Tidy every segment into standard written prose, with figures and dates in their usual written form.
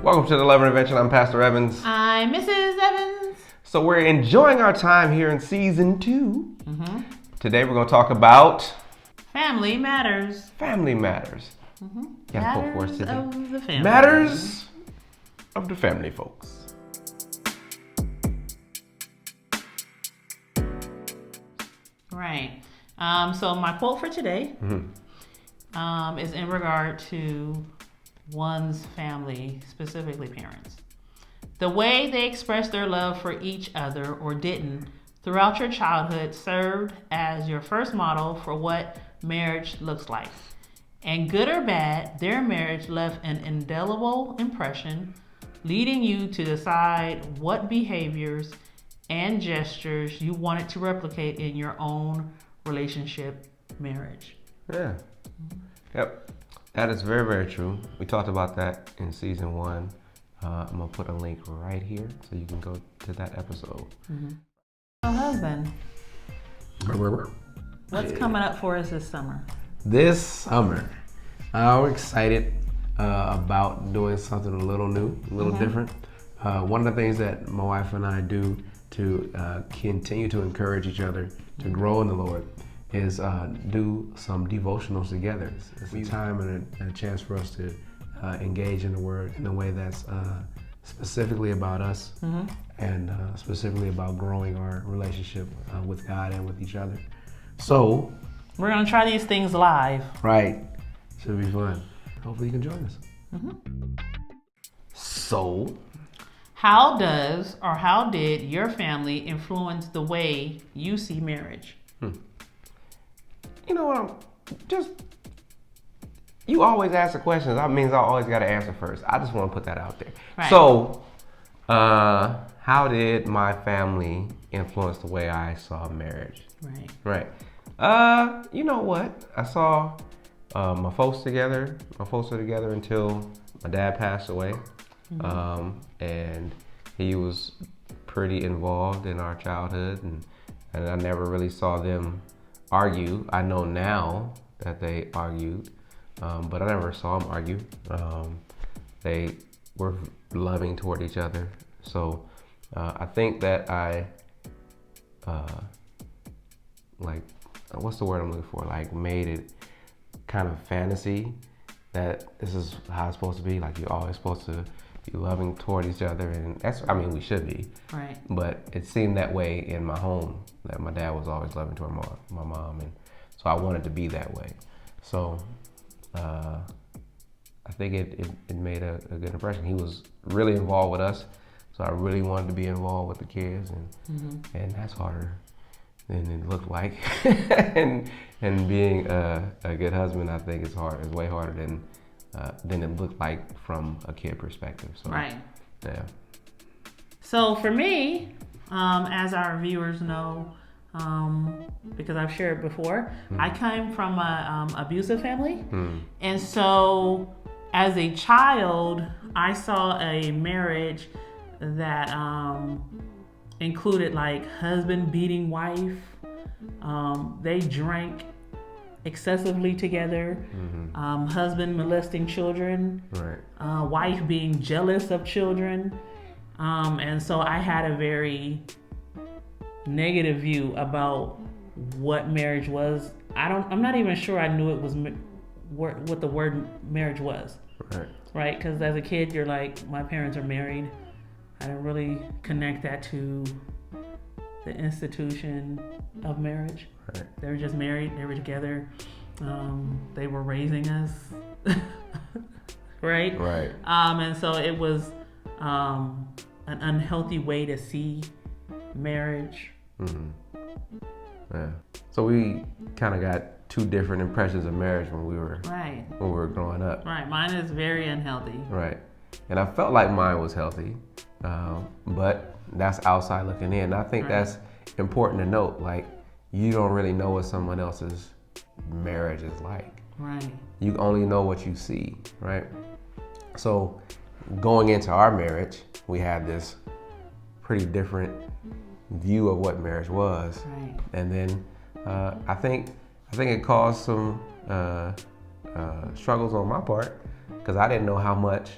Welcome to the Love Intervention. I'm Pastor Evans. I'm Mrs. Evans. So we're enjoying our time here in season 2. Today we're going to talk about Family Matters. Family Matters. Matters of the family. Matters of the family, folks. Right. So my quote for today is in regard to one's family, specifically parents. The way they expressed their love for each other or didn't throughout your childhood served as your first model for what marriage looks like. And good or bad, their marriage left an indelible impression, leading you to decide what behaviors and gestures you wanted to replicate in your own relationship marriage. Yeah. Yep. That is very, very true. We talked about that in season 1. I'm going to put a link right here so you can go to that episode. So husband, what's coming up for us this summer? This summer, we're excited about doing something a little new, a little different. One of the things that my wife and I do to continue to encourage each other to grow in the Lord is do some devotionals together. It's a time and a chance for us to engage in the Word in a way that's specifically about us and specifically about growing our relationship with God and with each other. So, We're going to try these things live. right, should be fun. Hopefully you can join us. So, How did your family influence the way you see marriage? you know what? You always ask the questions. That means I always got to answer first. I just want to put that out there. Right. So, how did my family influence the way I saw marriage? Right. Right. You know what? I saw my folks together. My folks were together until my dad passed away. And he was pretty involved in our childhood, and I never really saw them argue. I know now that they argued, but I never saw them argue. They were loving toward each other. So I think that I, what's the word I'm looking for? Like made it kind of fantasy that this is how it's supposed to be. Like you're always supposed to be loving toward each other, and we should be. Right. But it seemed that way in my home, that my dad was always loving toward my mom, and so I wanted to be that way. So I think it made a good impression. He was really involved with us, so I really wanted to be involved with the kids, and that's harder than it looked like. and being a good husband, I think, is hard. It's way harder than it looked like from a kid perspective. So, Right. Yeah. So for me, as our viewers know, because I've shared before, I came from a abusive family. And so as a child, I saw a marriage that included like husband beating wife. They drank excessively together, husband molesting children, Right. Wife being jealous of children. And so I had a very negative view about what marriage was. I'm not even sure I knew it was what the word marriage was. Right? Because as a kid, you're like, my parents are married. I didn't really connect that to the institution of marriage. Right. They were just married. They were together. They were raising us. Right? Right. And so it was an unhealthy way to see marriage. Yeah. So we kind of got two different impressions of marriage when we were growing up. Right. Mine is very unhealthy. Right. And I felt like mine was healthy, but that's outside looking in. I think that's important to note. Like, you don't really know what someone else's marriage is like. Right. You only know what you see, right? So going into our marriage, we had this pretty different view of what marriage was. Right. And then I think it caused some struggles on my part, because I didn't know how much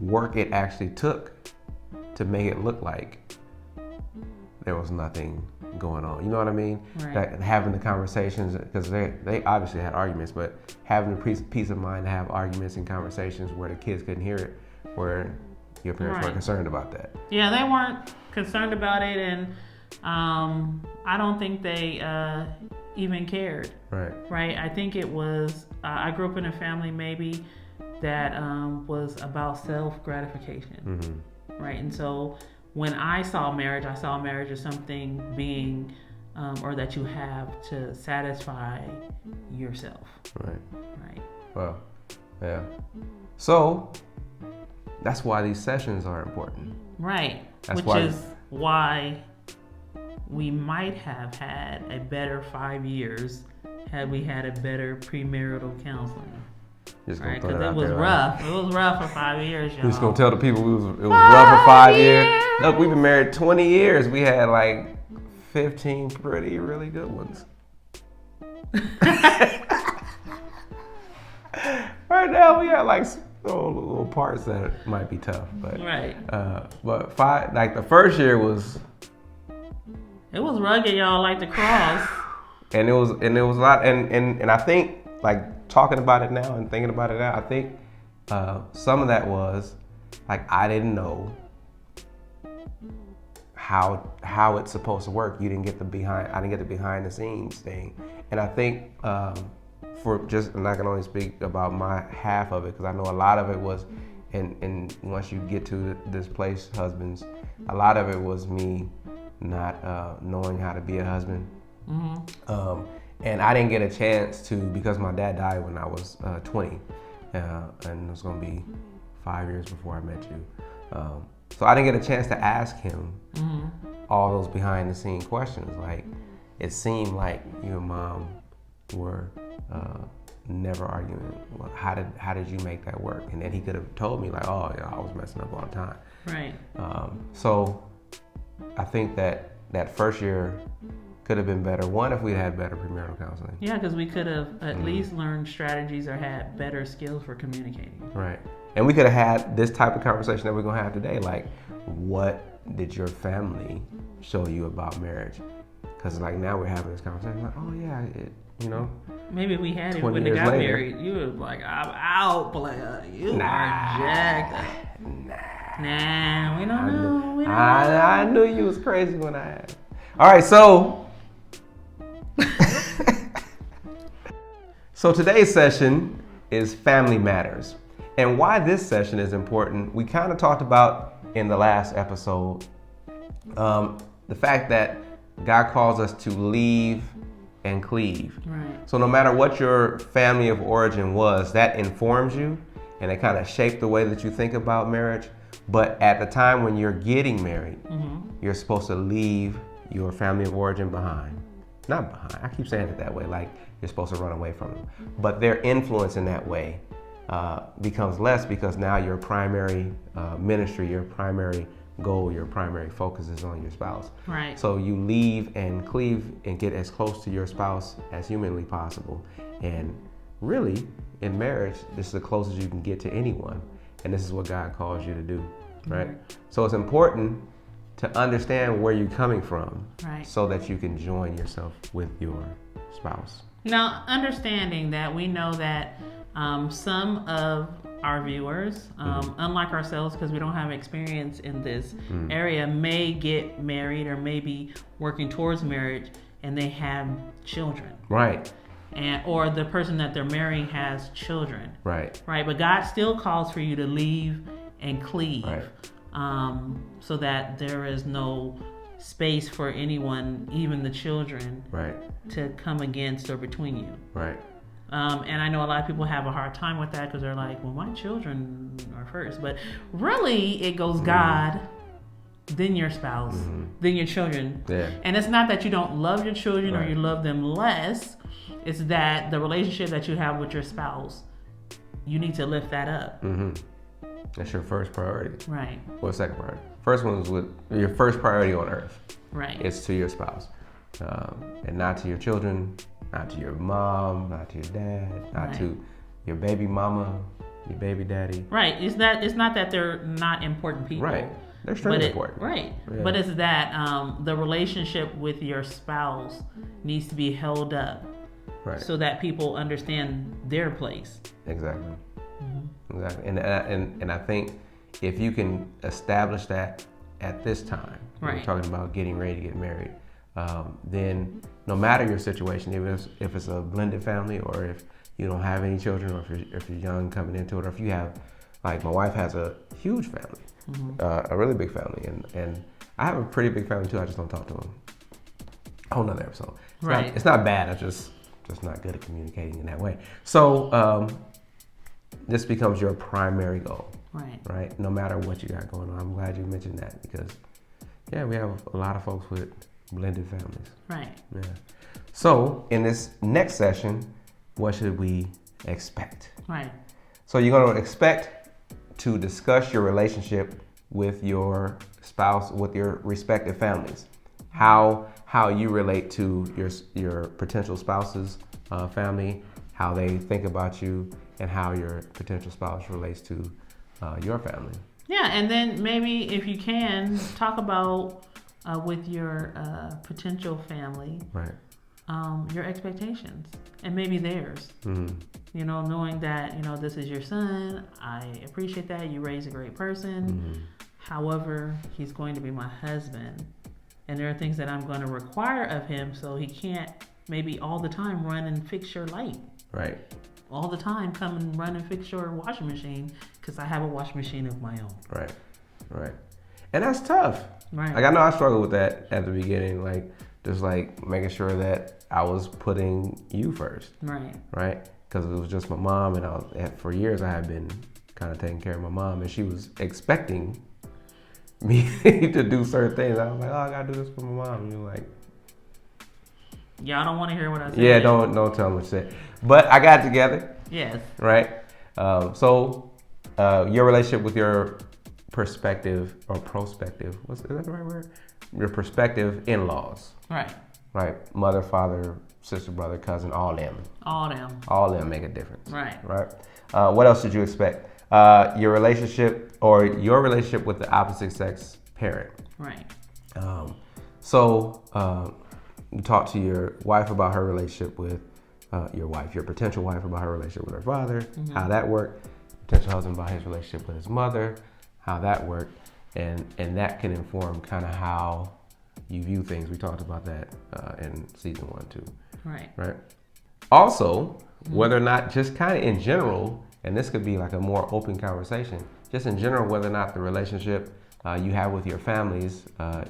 work it actually took to make it look like there was nothing going on. You know what I mean? Right. That having the conversations, because they obviously had arguments, but having the peace of mind to have arguments and conversations where the kids couldn't hear it, where your parents weren't concerned about that. Yeah, they weren't concerned about it, and I don't think they even cared. Right. Right. I think it was. I grew up in a family maybe that was about self gratification. Mm-hmm. Right. And so when I saw marriage as something being or that you have to satisfy yourself. Right. Right. Well, yeah. So that's why these sessions are important. Right. That's Which is why we might have had a better 5 years had we had a better premarital counseling. Just Right, gonna because throw it that was out rough. It was rough for 5 years, y'all. You're just gonna tell the people it was rough for 5 years. Look, we've been married 20 years. We had like 15 really good ones. Right now we got like little parts that might be tough, but Right. But the first year was. It was rugged, y'all, like the cross. And it was a lot, and I think like talking about it now and thinking about it now, I think some of that was like I didn't know how it's supposed to work. I didn't get the behind the scenes thing, and I think and I can only speak about my half of it because I know a lot of it was, and once you get to this place, husbands, a lot of it was me not knowing how to be a husband. Mm-hmm. And I didn't get a chance to, because my dad died when I was 20, and it was going to be 5 years before I met you. So I didn't get a chance to ask him all those behind the scene questions. Like, it seemed like you and mom were never arguing. Well, how did you make that work? And then he could have told me like, oh yeah, I was messing up all the time. Right. So I think that first year could have been better. One, if we had better premarital counseling. Yeah, because we could have at least learned strategies or had better skills for communicating. Right. And we could have had this type of conversation that we're going to have today. Like, what did your family show you about marriage? Because like now we're having this conversation like, oh yeah, Maybe if we had it, we wouldn't have got married. You was like, I'm out, player. You are jacked. Nah, we don't know. I knew you was crazy when I asked. All right, so so today's session is family matters. And why this session is important, we kind of talked about in the last episode, the fact that God calls us to leave and cleave. Right. So no matter what your family of origin was, that informs you and it kind of shaped the way that you think about marriage. But at the time when you're getting married, you're supposed to leave your family of origin behind. Not behind, I keep saying it that way, like you're supposed to run away from them. But their influence in that way becomes less because now your primary ministry, your primary goal, your primary focus is on your spouse. Right. So you leave and cleave and get as close to your spouse as humanly possible. And really, in marriage, this is the closest you can get to anyone. And this is what God calls you to do, right? So it's important to understand where you're coming from, right, so that you can join yourself with your spouse. Now, understanding that we know that some of our viewers, unlike ourselves, because we don't have experience in this area, may get married or may be working towards marriage and they have children. Right. Or the person that they're marrying has children. Right. Right. But God still calls for you to leave and cleave, right, so that there is no space for anyone, even the children, right, to come against or between you. Right. And I know a lot of people have a hard time with that because they're like, well, my children are first. But really, it goes God, then your spouse, then your children. Yeah. And it's not that you don't love your children right, or you love them less. It's that the relationship that you have with your spouse, you need to lift that up. That's your first priority. Right. What's the second priority? First one is with your first priority on earth. Right. It's to your spouse. And not to your children, not to your mom, not to your dad, not right, to your baby mama, your baby daddy. Right. It's not that they're not important people. Right. They're extremely important. Right. Yeah. But it's that the relationship with your spouse needs to be held up. Right. So that people understand their place. Exactly. Exactly. And I think if you can establish that at this time, when you're talking about getting ready to get married, then no matter your situation, even if it's a blended family, or if you don't have any children, or if you're young coming into it, or if you have, like my wife has a huge family, a really big family, and I have a pretty big family too. I just don't talk to them. Whole nother episode. It's not bad. I just not good at communicating in that way. So this becomes your primary goal. Right. No matter what you got going on. I'm glad you mentioned that, because we have a lot of folks with blended families. Right. Yeah. So in this next session, what should we expect? Right. So you're going to expect to discuss your relationship with your spouse, with your respective families, how you relate to your potential spouse's family, how they think about you, and how your potential spouse relates to your family. Yeah, and then maybe if you can talk about with your potential family, right, your expectations and maybe theirs. Mm-hmm. You know, knowing that, you know, this is your son. I appreciate that. You raised a great person. Mm-hmm. However, he's going to be my husband. And there are things that I'm going to require of him, so he can't maybe all the time run and fix your light. Right. All the time come and run and fix your washing machine, because I have a washing machine of my own. Right. Right. And that's tough. Right. Like, I know I struggled with that at the beginning, like just like making sure that I was putting you first. Right. Right. Because it was just my mom, and for years I had been kind of taking care of my mom, and she was expecting me to do certain things. I was like, oh, I gotta do this for my mom. And you're like, y'all don't want to hear what I said. yeah, don't tell me what you said. But I got it together. Yes. Right. So your relationship with your prospective, is that the right word? Your prospective in-laws. Right. Right. Mother, father, sister, brother, cousin, all them. All them make a difference. Right. Right. What else did you expect? Your relationship with the opposite sex parent. Right. So you talk to your wife about her relationship with your potential wife about her relationship with her father, how that worked. Potential husband about his relationship with his mother, how that worked, and that can inform kind of how you view things. We talked about that in season 1 too. Right. Right. Also, whether or not, just kind of in general, and this could be like a more open conversation, just in general, whether or not the relationship you have with your families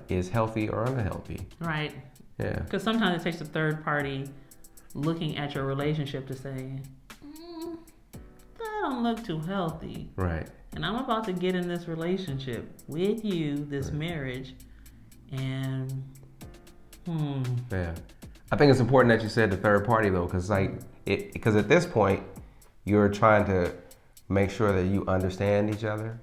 is healthy or unhealthy. Right. Yeah. Because sometimes it takes a third party looking at your relationship to say, that don't look too healthy. Right. And I'm about to get in this relationship with you, this marriage, and Yeah. I think it's important that you said the third party though, because at this point you're trying to make sure that you understand each other,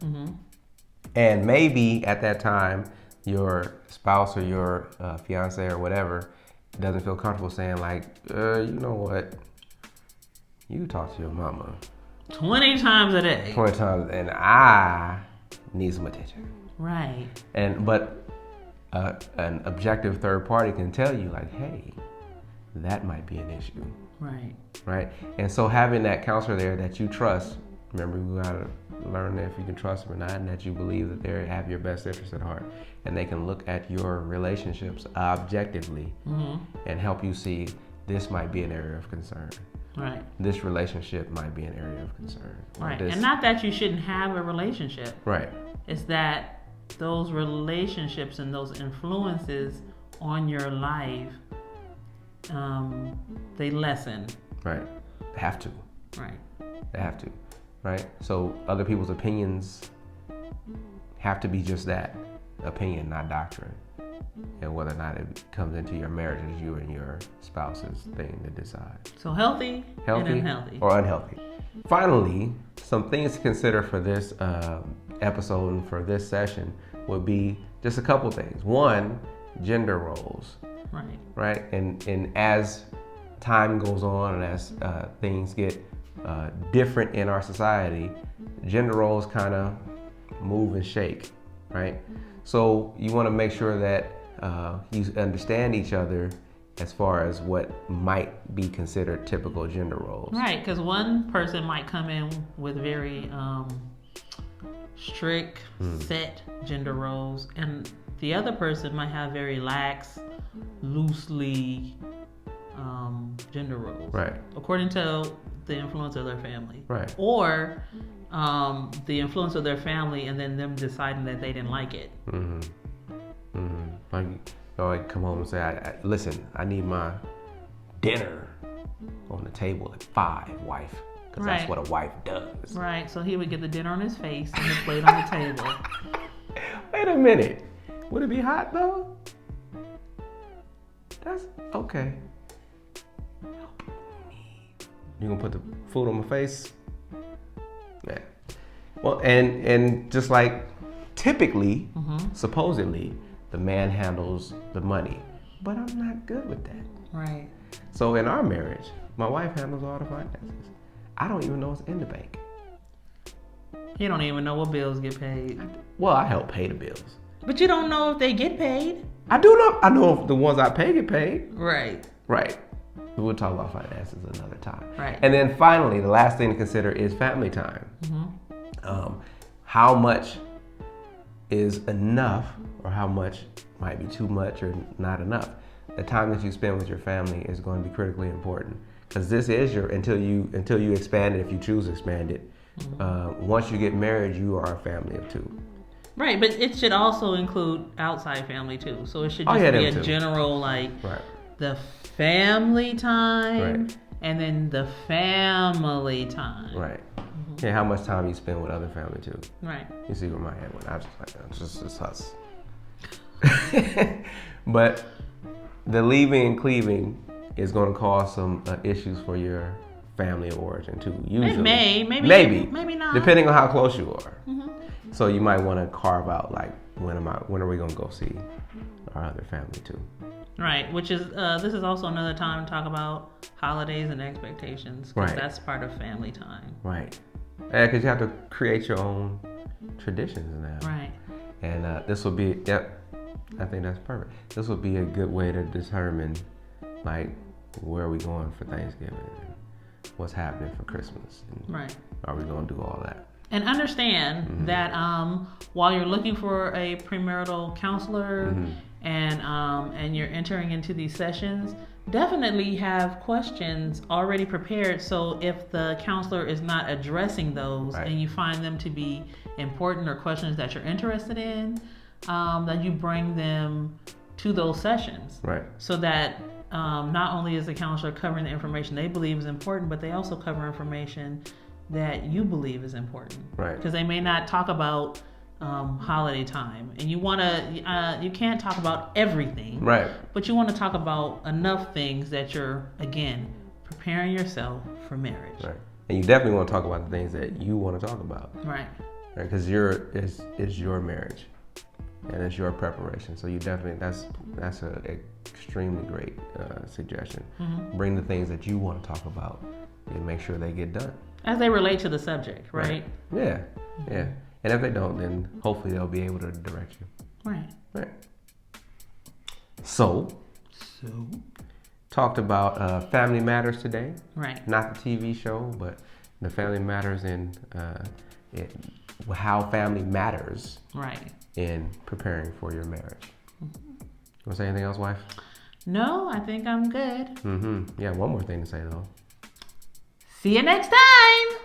and maybe at that time your spouse or your fiance or whatever doesn't feel comfortable saying like, you know what, you talk to your mama 20 times a day. 20 times, and I need some attention. Right. But an objective third party can tell you like, hey, that might be an issue. Right. Right. And so having that counselor there that you trust, remember, we gotta learn if you can trust them or not, and that you believe that they have your best interest at heart, and they can look at your relationships objectively and help you see this might be an area of concern. Right. This relationship might be an area of concern. Right. And not that you shouldn't have a relationship. Right. It's that those relationships and those influences on your life, they lessen. Right. They have to. Right. They have to. Right. So other people's opinions have to be just that, opinion, not doctrine. And whether or not it comes into your marriage is you and your spouse's thing to decide. So healthy and unhealthy. Or unhealthy. Finally, some things to consider for this episode and for this session would be just a couple things. One, gender roles. Right. Right. And as time goes on and as things get different in our society, gender roles kind of move and shake, right? So you want to make sure that you understand each other as far as what might be considered typical gender roles. Right, because one person might come in with very strict, set gender roles, and the other person might have very lax, loosely gender roles. Right. According to the influence of their family. Right. Or the influence of their family and then them deciding that they didn't like it. Like come home and say, listen, I need my dinner on the table at 5, wife. Because that's what a wife does. Right, so he would get the dinner on his face and the plate on the table. Wait a minute. Would it be hot though? That's okay. You gonna put the food on my face? Yeah. Well, and just like typically, supposedly, the man handles the money. But I'm not good with that. Right. So in our marriage, my wife handles all the finances. I don't even know what's in the bank. You don't even know what bills get paid. Well, I help pay the bills. But you don't know if they get paid. I do know. I know if the ones I pay get paid. Right. Right. We'll talk about finances another time. Right. And then finally, the last thing to consider is family time. How much is enough, or how much might be too much or not enough? The time that you spend with your family is going to be critically important, because this is your until you expand it, if you choose to expand it. Once you get married, you are a family of 2. Right, but it should also include outside family too. So it should just be a general the family time and then the family time. Right. Yeah, how much time you spend with other family too. Right. You see where my head went. I was just like, it's us. But the leaving and cleaving is going to cause some issues for your family of origin too. Usually, maybe not, depending on how close you are. So you might want to carve out like when are we going to go see our other family too. Right, which is this is also another time to talk about holidays and expectations, because that's part of family time. Right. Yeah, because you have to create your own traditions now. Right. And this will be, I think that's perfect. This would be a good way to determine, like, where are we going for Thanksgiving and what's happening for Christmas. And are we going to do all that? And understand that while you're looking for a premarital counselor and you're entering into these sessions, definitely have questions already prepared. So if the counselor is not addressing those and you find them to be important or questions that you're interested in, that you bring them to those sessions. Right. So that not only is the counselor covering the information they believe is important, but they also cover information that you believe is important. Right. Because they may not talk about holiday time, and you can't talk about everything. Right. But you want to talk about enough things that you're, again, preparing yourself for marriage. Right. And you definitely want to talk about the things that you want to talk about. Right. Because it's your marriage, and it's your preparation. So you definitely that's an extremely great suggestion. Bring the things that you want to talk about and make sure they get done as they relate to the subject. Right. Yeah. Yeah. And if they don't, then hopefully they'll be able to direct you. Right. Right. So talked about Family Matters today. Right. Not the TV show, but the Family Matters and how family matters. Right. In preparing for your marriage. You want to say anything else, wife? No, I think I'm good. Yeah, one more thing to say though. See you next time.